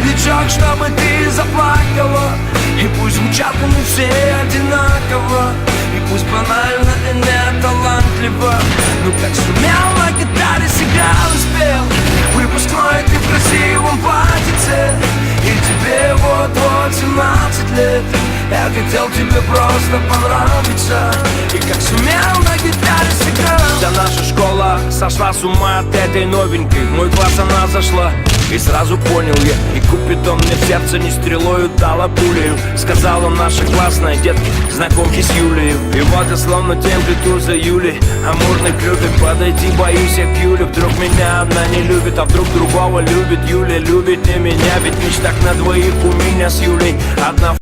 медлячок, чтобы ты заплакала. И пусть звучат они все одинаково, и пусть банально и не талантливо, но как сумел на гитаре сыграл и спел выпускной ты в красивом платьице, и тебе вот-вот 17 лет. Я хотел тебе просто понравиться, и как сумел на гитаре сыграл. Вся наша школа сошла с ума от этой новенькой. В мой класс она зашла, и сразу понял я, и Купидон мне в сердце не стрелою дала пулею. Сказала наша классная, детки, знакомьтесь с Юлей. И вот я словно темплиту за Юлей, амурный клювик, подойти боюсь я к Юле. Вдруг меня она не любит, а вдруг другого любит. Юля любит не меня, ведь мечтак на двоих у меня с Юлей одна.